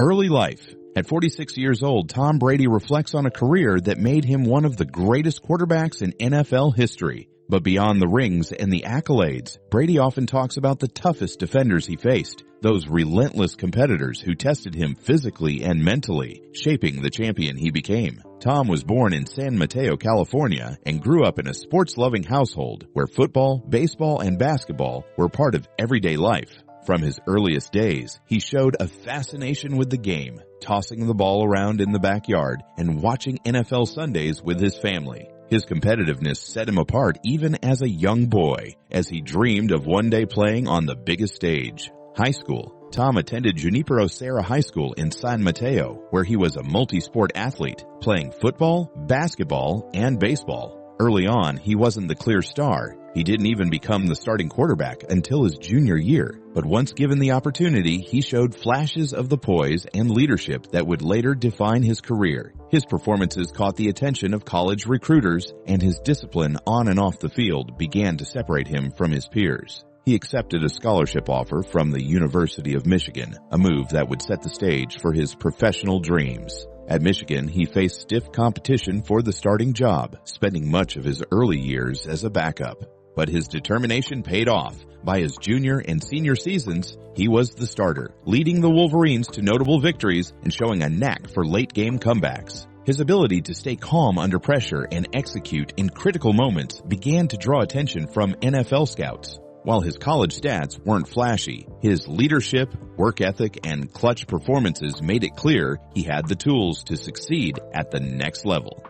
Early life. At 46 years old, Tom Brady reflects on a career that made him one of the greatest quarterbacks in NFL history. But beyond the rings and the accolades, Brady often talks about the toughest defenders he faced, those relentless competitors who tested him physically and mentally, shaping the champion he became. Tom was born in San Mateo, California, and grew up in a sports-loving household where football, baseball, and basketball were part of everyday life. From his earliest days, he showed a fascination with the game, tossing the ball around in the backyard and watching NFL Sundays with his family. His competitiveness set him apart even as a young boy, as he dreamed of one day playing on the biggest stage. High school. Tom attended Junipero Serra High School in San Mateo, where he was a multi-sport athlete, playing football, basketball, and baseball. Early on, he wasn't the clear star. He didn't even become the starting quarterback until his junior year. But once given the opportunity, he showed flashes of the poise and leadership that would later define his career. His performances caught the attention of college recruiters, and his discipline on and off the field began to separate him from his peers. He accepted a scholarship offer from the University of Michigan, a move that would set the stage for his professional dreams. At Michigan, he faced stiff competition for the starting job, spending much of his early years as a backup. But his determination paid off. By his junior and senior seasons, he was the starter, leading the Wolverines to notable victories and showing a knack for late-game comebacks. His ability to stay calm under pressure and execute in critical moments began to draw attention from NFL scouts. While his college stats weren't flashy, his leadership, work ethic, and clutch performances made it clear he had the tools to succeed at the next level.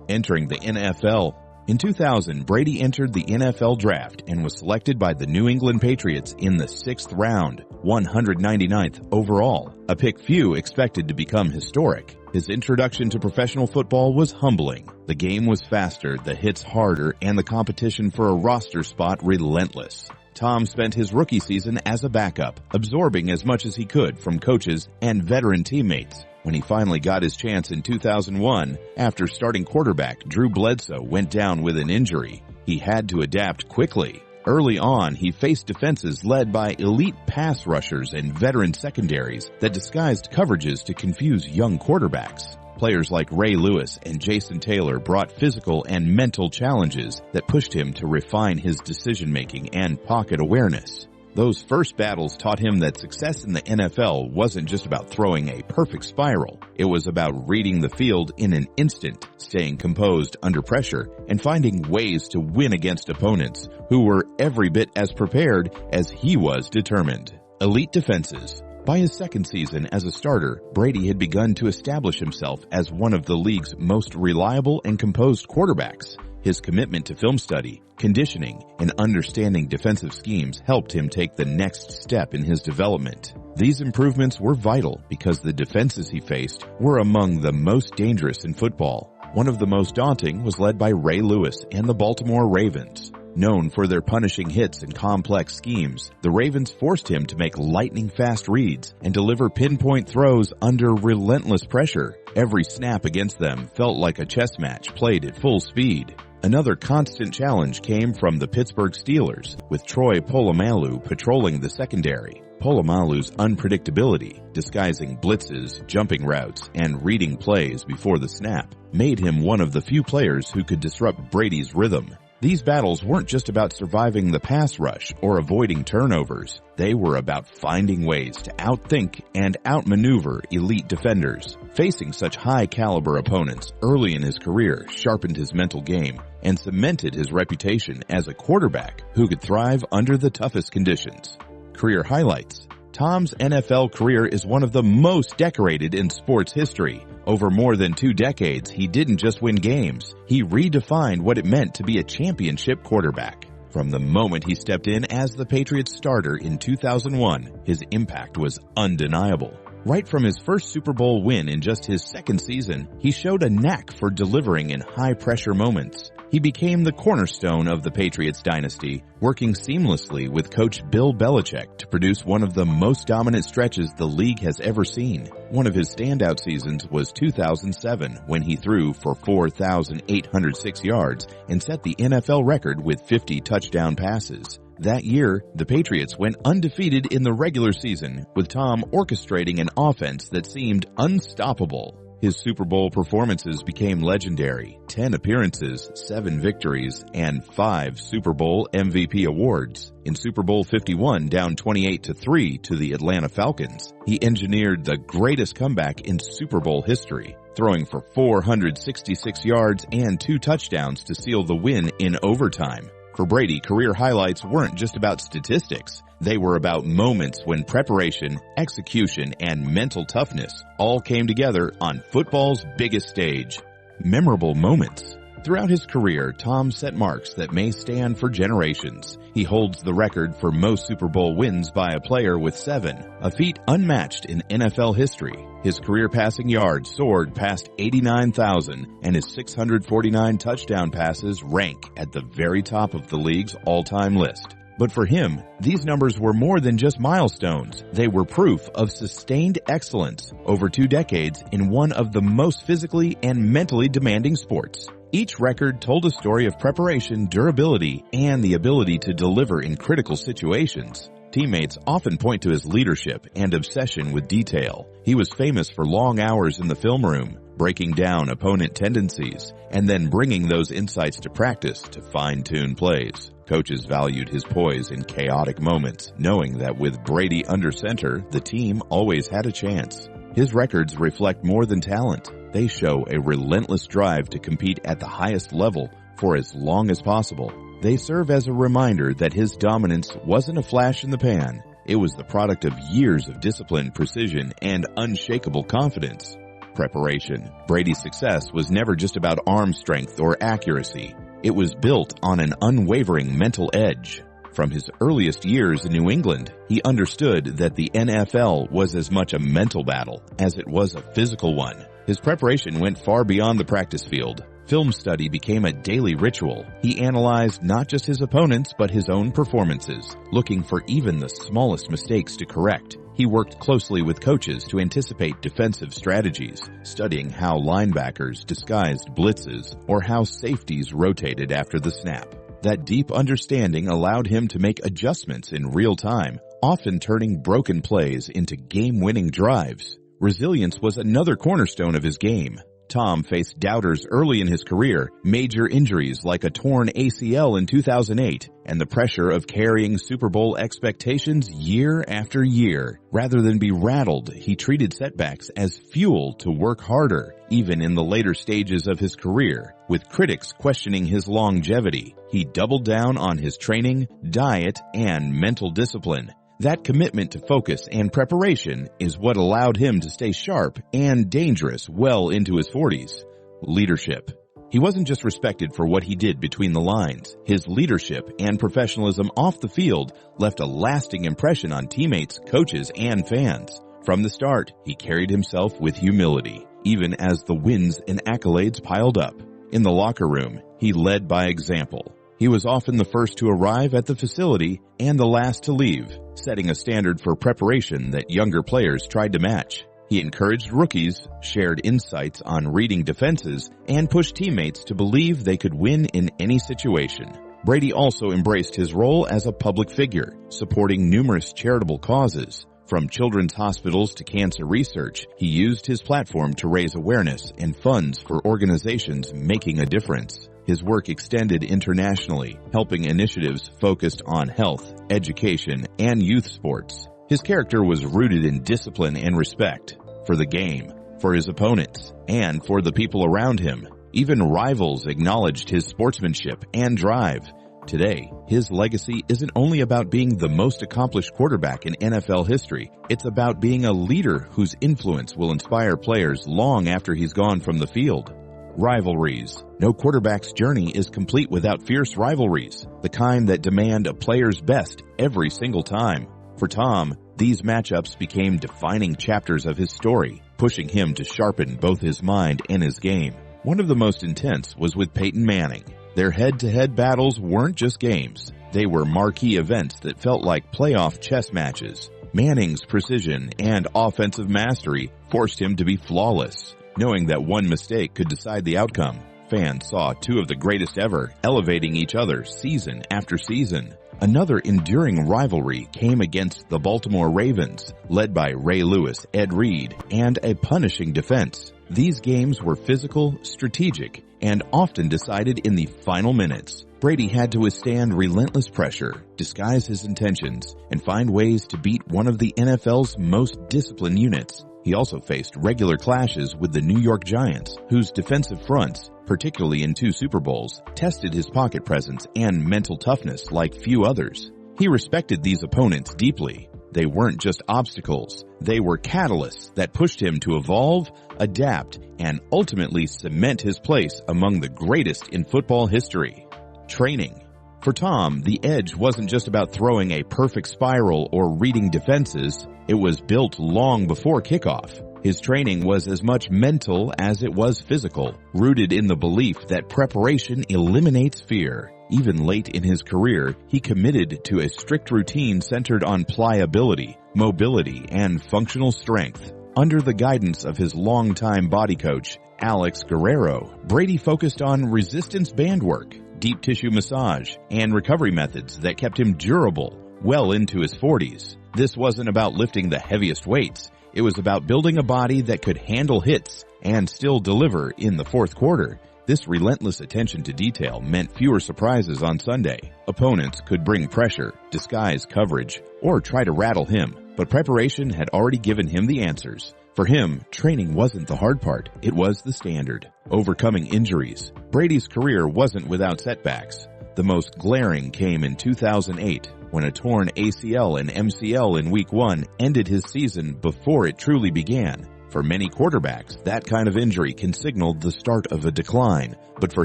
Entering the NFL. In 2000, Brady entered the NFL draft and was selected by the New England Patriots in the 6th round, 199th overall, a pick few expected to become historic. His introduction to professional football was humbling. The game was faster, the hits harder, and the competition for a roster spot relentless. Tom spent his rookie season as a backup, absorbing as much as he could from coaches and veteran teammates. When he finally got his chance in 2001, after starting quarterback Drew Bledsoe went down with an injury, he had to adapt quickly. Early on, he faced defenses led by elite pass rushers and veteran secondaries that disguised coverages to confuse young quarterbacks. Players like Ray Lewis and Jason Taylor brought physical and mental challenges that pushed him to refine his decision-making and pocket awareness. Those first battles taught him that success in the NFL wasn't just about throwing a perfect spiral. It was about reading the field in an instant, staying composed under pressure, and finding ways to win against opponents who were every bit as prepared as he was determined. Elite defenses. By his second season as a starter, Brady had begun to establish himself as one of the league's most reliable and composed quarterbacks. His commitment to film study, conditioning, and understanding defensive schemes helped him take the next step in his development. These improvements were vital because the defenses he faced were among the most dangerous in football. One of the most daunting was led by Ray Lewis and the Baltimore Ravens. Known for their punishing hits and complex schemes, the Ravens forced him to make lightning-fast reads and deliver pinpoint throws under relentless pressure. Every snap against them felt like a chess match played at full speed. Another constant challenge came from the Pittsburgh Steelers, with Troy Polamalu patrolling the secondary. Polamalu's unpredictability, disguising blitzes, jumping routes, and reading plays before the snap, made him one of the few players who could disrupt Brady's rhythm. These battles weren't just about surviving the pass rush or avoiding turnovers. They were about finding ways to outthink and outmaneuver elite defenders. Facing such high-caliber opponents early in his career sharpened his mental game and cemented his reputation as a quarterback who could thrive under the toughest conditions. Career highlights. Tom's NFL career is one of the most decorated in sports history. Over more than 2 decades, he didn't just win games. He redefined what it meant to be a championship quarterback. From the moment he stepped in as the Patriots starter in 2001, his impact was undeniable. Right from his first Super Bowl win in just his second season, he showed a knack for delivering in high-pressure moments. He became the cornerstone of the Patriots dynasty, working seamlessly with coach Bill Belichick to produce one of the most dominant stretches the league has ever seen. One of his standout seasons was 2007, when he threw for 4,806 yards and set the NFL record with 50 touchdown passes. That year, the Patriots went undefeated in the regular season, with Tom orchestrating an offense that seemed unstoppable. His Super Bowl performances became legendary: 10 appearances, 7 victories, and 5 Super Bowl MVP awards. In Super Bowl 51, down 28-3 to the Atlanta Falcons, he engineered the greatest comeback in Super Bowl history, throwing for 466 yards and 2 touchdowns to seal the win in overtime. For Brady, career highlights weren't just about statistics. They were about moments when preparation, execution, and mental toughness all came together on football's biggest stage. Memorable moments. Throughout his career, Tom set marks that may stand for generations. He holds the record for most Super Bowl wins by a player with 7, a feat unmatched in NFL history. His career passing yards soared past 89,000, and his 649 touchdown passes rank at the very top of the league's all-time list. But for him, these numbers were more than just milestones. They were proof of sustained excellence over 2 decades in one of the most physically and mentally demanding sports. Each record told a story of preparation, durability, and the ability to deliver in critical situations. Teammates often point to his leadership and obsession with detail. He was famous for long hours in the film room, breaking down opponent tendencies, and then bringing those insights to practice to fine-tune plays. Coaches valued his poise in chaotic moments, knowing that with Brady under center, the team always had a chance. His records reflect more than talent. They show a relentless drive to compete at the highest level for as long as possible. They serve as a reminder that his dominance wasn't a flash in the pan. It was the product of years of discipline, precision, and unshakable confidence. Preparation. Brady's success was never just about arm strength or accuracy. It was built on an unwavering mental edge. From his earliest years in New England, he understood that the NFL was as much a mental battle as it was a physical one. His preparation went far beyond the practice field. Film study became a daily ritual. He analyzed not just his opponents, but his own performances, looking for even the smallest mistakes to correct. He worked closely with coaches to anticipate defensive strategies, studying how linebackers disguised blitzes or how safeties rotated after the snap. That deep understanding allowed him to make adjustments in real time, often turning broken plays into game-winning drives. Resilience was another cornerstone of his game. Tom faced doubters early in his career, major injuries like a torn ACL in 2008, and the pressure of carrying Super Bowl expectations year after year. Rather than be rattled, he treated setbacks as fuel to work harder, even in the later stages of his career. With critics questioning his longevity, he doubled down on his training, diet, and mental discipline. That commitment to focus and preparation is what allowed him to stay sharp and dangerous well into his 40s. Leadership. He wasn't just respected for what he did between the lines. His leadership and professionalism off the field left a lasting impression on teammates, coaches, and fans. From the start, he carried himself with humility, even as the wins and accolades piled up. In the locker room, he led by example. He was often the first to arrive at the facility and the last to leave, setting a standard for preparation that younger players tried to match. He encouraged rookies, shared insights on reading defenses, and pushed teammates to believe they could win in any situation. Brady also embraced his role as a public figure, supporting numerous charitable causes. From children's hospitals to cancer research, he used his platform to raise awareness and funds for organizations making a difference. His work extended internationally, helping initiatives focused on health, education, and youth sports. His character was rooted in discipline and respect for the game, for his opponents, and for the people around him. Even rivals acknowledged his sportsmanship and drive. Today, his legacy isn't only about being the most accomplished quarterback in NFL history. It's about being a leader whose influence will inspire players long after he's gone from the field. Rivalries. No quarterback's journey is complete without fierce rivalries, the kind that demand a player's best every single time. For Tom, these matchups became defining chapters of his story, pushing him to sharpen both his mind and his game. One of the most intense was with Peyton Manning. Their head-to-head battles weren't just games. They were marquee events that felt like playoff chess matches. Manning's precision and offensive mastery forced him to be flawless. Knowing that one mistake could decide the outcome, fans saw two of the greatest ever elevating each other season after season. Another enduring rivalry came against the Baltimore Ravens, led by Ray Lewis, Ed Reed, and a punishing defense. These games were physical, strategic, and often decided in the final minutes. Brady had to withstand relentless pressure, disguise his intentions, and find ways to beat one of the NFL's most disciplined units. He also faced regular clashes with the New York Giants, whose defensive fronts, particularly in 2 Super Bowls, tested his pocket presence and mental toughness like few others. He respected these opponents deeply. They weren't just obstacles. They were catalysts that pushed him to evolve, adapt, and ultimately cement his place among the greatest in football history. Training. For Tom, the edge wasn't just about throwing a perfect spiral or reading defenses. It was built long before kickoff. His training was as much mental as it was physical, rooted in the belief that preparation eliminates fear. Even late in his career, he committed to a strict routine centered on pliability, mobility, and functional strength. Under the guidance of his longtime body coach, Alex Guerrero, Brady focused on resistance band work, deep tissue massage, and recovery methods that kept him durable well into his 40s. This wasn't about lifting the heaviest weights. It was about building a body that could handle hits and still deliver in the fourth quarter. This relentless attention to detail meant fewer surprises on Sunday. Opponents could bring pressure, disguise coverage, or try to rattle him, but preparation had already given him the answers. For him, training wasn't the hard part, it was the standard. Overcoming injuries. Brady's career wasn't without setbacks. The most glaring came in 2008, when a torn ACL and MCL in Week 1 ended his season before it truly began. For many quarterbacks, that kind of injury can signal the start of a decline, but for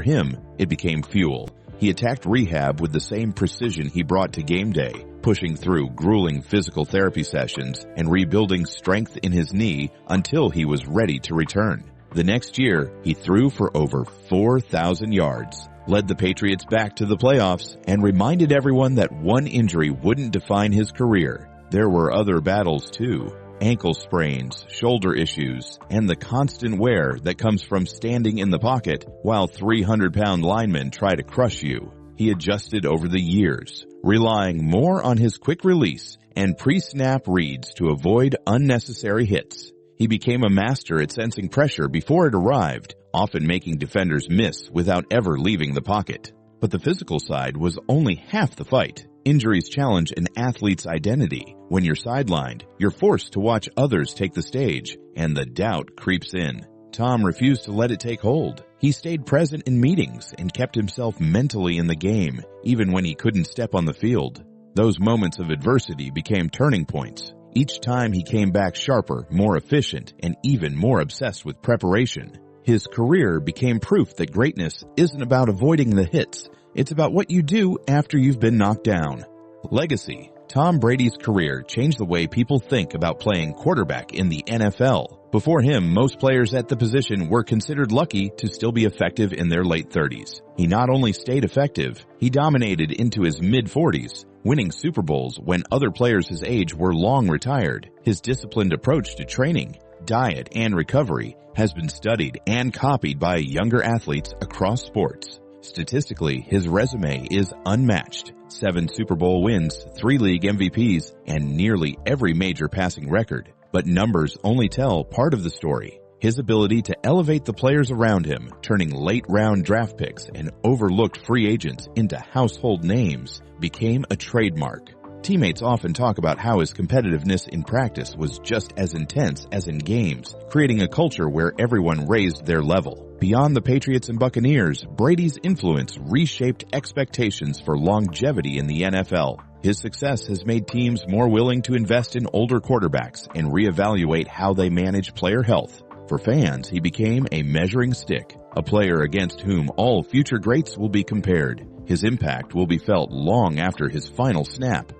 him, it became fuel. He attacked rehab with the same precision he brought to game day, pushing through grueling physical therapy sessions and rebuilding strength in his knee until he was ready to return. The next year, he threw for over 4,000 yards, led the Patriots back to the playoffs, and reminded everyone that one injury wouldn't define his career. There were other battles too. Ankle sprains, shoulder issues, and the constant wear that comes from standing in the pocket while 300-pound linemen try to crush you. He adjusted over the years, relying more on his quick release and pre-snap reads to avoid unnecessary hits. He became a master at sensing pressure before it arrived, often making defenders miss without ever leaving the pocket. But the physical side was only half the fight. Injuries challenge an athlete's identity. When you're sidelined, you're forced to watch others take the stage, and the doubt creeps in. Tom refused to let it take hold. He stayed present in meetings and kept himself mentally in the game, even when he couldn't step on the field. Those moments of adversity became turning points. Each time he came back sharper, more efficient, and even more obsessed with preparation. His career became proof that greatness isn't about avoiding the hits. It's about what you do after you've been knocked down. Legacy. Tom Brady's career changed the way people think about playing quarterback in the NFL. Before him, most players at the position were considered lucky to still be effective in their late 30s. He not only stayed effective, he dominated into his mid-40s, winning Super Bowls when other players his age were long retired. His disciplined approach to training, diet, and recovery has been studied and copied by younger athletes across sports. Statistically, his resume is unmatched. 7 Super Bowl wins, 3 league MVPs, and nearly every major passing record. But numbers only tell part of the story. His ability to elevate the players around him, turning late-round draft picks and overlooked free agents into household names, became a trademark. Teammates often talk about how his competitiveness in practice was just as intense as in games, creating a culture where everyone raised their level. Beyond the Patriots and Buccaneers, Brady's influence reshaped expectations for longevity in the NFL. His success has made teams more willing to invest in older quarterbacks and reevaluate how they manage player health. For fans, he became a measuring stick, a player against whom all future greats will be compared. His impact will be felt long after his final snap.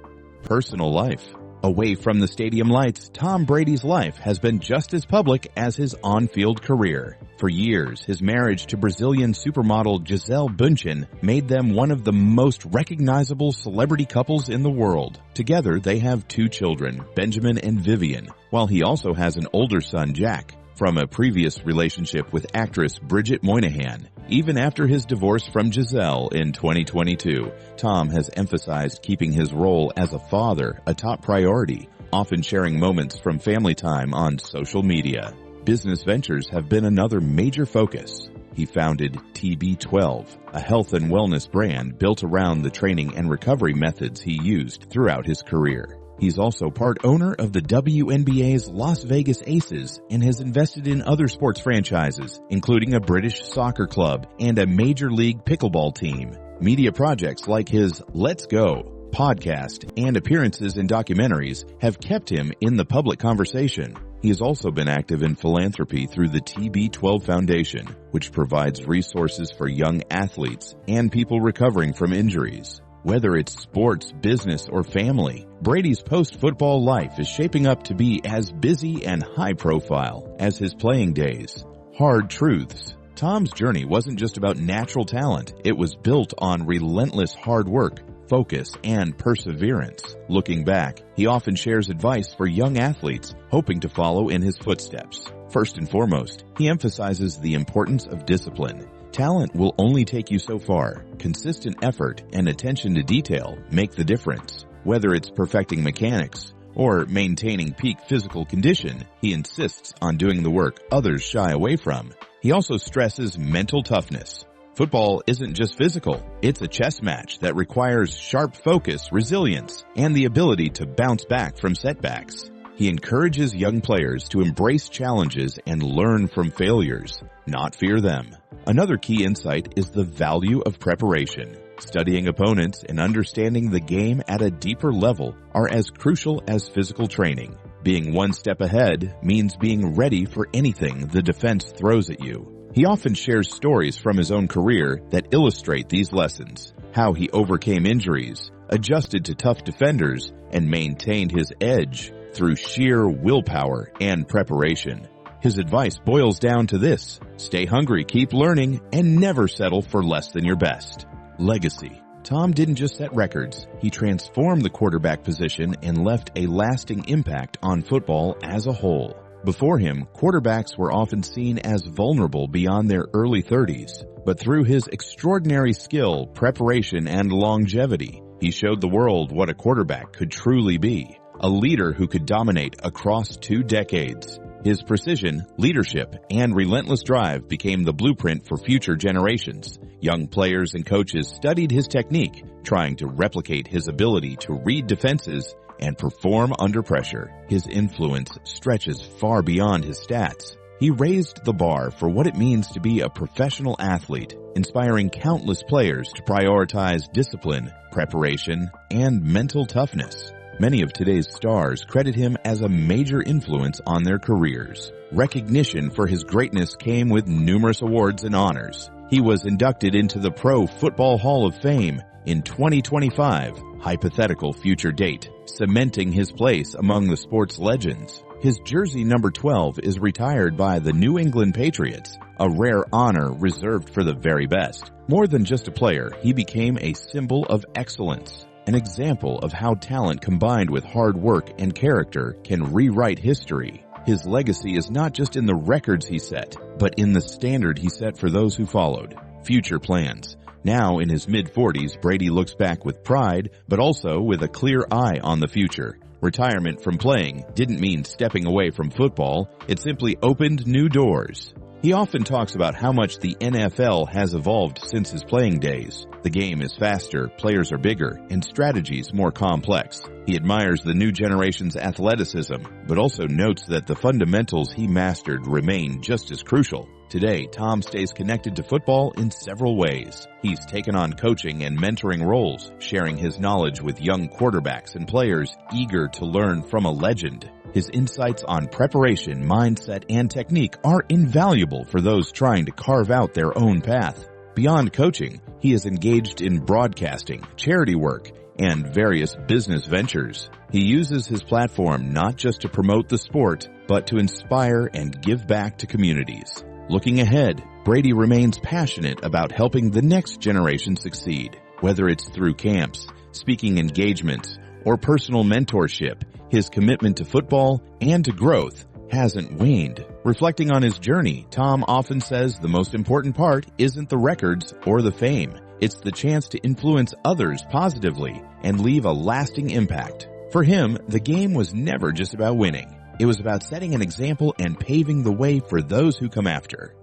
Personal life. Away from the stadium lights, Tom Brady's life has been just as public as his on-field career. For years, his marriage to Brazilian supermodel Gisele Bündchen made them one of the most recognizable celebrity couples in the world. Together, they have 2 children, Benjamin and Vivian, while he also has an older son, Jack. From a previous relationship with actress Bridget Moynihan, Even after his divorce from Giselle in 2022, Tom has emphasized keeping his role as a father a top priority, often sharing moments from family time on social media. Business ventures have been another major focus. He founded TB12, a health and wellness brand built around the training and recovery methods he used throughout his career. He's also part owner of the WNBA's Las Vegas Aces and has invested in other sports franchises, including a British soccer club and a Major League pickleball team. Media projects like his Let's Go podcast and appearances in documentaries have kept him in the public conversation. He has also been active in philanthropy through the TB12 Foundation, which provides resources for young athletes and people recovering from injuries. Whether it's sports, business, or family, Brady's post-football life is shaping up to be as busy and high-profile as his playing days. Hard truths. Tom's journey wasn't just about natural talent. It was built on relentless hard work, focus, and perseverance. Looking back, he often shares advice for young athletes hoping to follow in his footsteps. First and foremost, he emphasizes the importance of discipline. Talent will only take you so far. Consistent effort and attention to detail make the difference. Whether it's perfecting mechanics or maintaining peak physical condition, he insists on doing the work others shy away from. He also stresses mental toughness. Football isn't just physical. It's a chess match that requires sharp focus, resilience, and the ability to bounce back from setbacks. He encourages young players to embrace challenges and learn from failures, not fear them. Another key insight is the value of preparation. Studying opponents and understanding the game at a deeper level are as crucial as physical training. Being one step ahead means being ready for anything the defense throws at you. He often shares stories from his own career that illustrate these lessons, how he overcame injuries, adjusted to tough defenders, and maintained his edge through sheer willpower and preparation. His advice boils down to this: stay hungry, keep learning, and never settle for less than your best. Legacy. Tom didn't just set records. He transformed the quarterback position and left a lasting impact on football as a whole. Before him, quarterbacks were often seen as vulnerable beyond their early 30s. But through his extraordinary skill, preparation, and longevity, he showed the world what a quarterback could truly be. A leader who could dominate across 2 decades. His precision, leadership, and relentless drive became the blueprint for future generations. Young players and coaches studied his technique, trying to replicate his ability to read defenses and perform under pressure. His influence stretches far beyond his stats. He raised the bar for what it means to be a professional athlete, inspiring countless players to prioritize discipline, preparation, and mental toughness. Many of today's stars credit him as a major influence on their careers. Recognition for his greatness came with numerous awards and honors. He was inducted into the Pro Football Hall of Fame in 2025, hypothetical future date, cementing his place among the sport's legends. His jersey number 12 is retired by the New England Patriots, a rare honor reserved for the very best. More than just a player, he became a symbol of excellence, an example of how talent combined with hard work and character can rewrite history. His legacy is not just in the records he set, but in the standard he set for those who followed. Future plans. Now in his mid-40s, Brady looks back with pride, but also with a clear eye on the future. Retirement from playing didn't mean stepping away from football. It simply opened new doors. He often talks about how much the NFL has evolved since his playing days. The game is faster, players are bigger, and strategies more complex. He admires the new generation's athleticism, but also notes that the fundamentals he mastered remain just as crucial. Today, Tom stays connected to football in several ways. He's taken on coaching and mentoring roles, sharing his knowledge with young quarterbacks and players eager to learn from a legend. His insights on preparation, mindset, and technique are invaluable for those trying to carve out their own path. Beyond coaching, he is engaged in broadcasting, charity work, and various business ventures. He uses his platform not just to promote the sport, but to inspire and give back to communities. Looking ahead, Brady remains passionate about helping the next generation succeed. Whether it's through camps, speaking engagements, or personal mentorship, his commitment to football and to growth hasn't waned. Reflecting on his journey, Tom often says the most important part isn't the records or the fame. It's the chance to influence others positively and leave a lasting impact. For him, the game was never just about winning. It was about setting an example and paving the way for those who come after.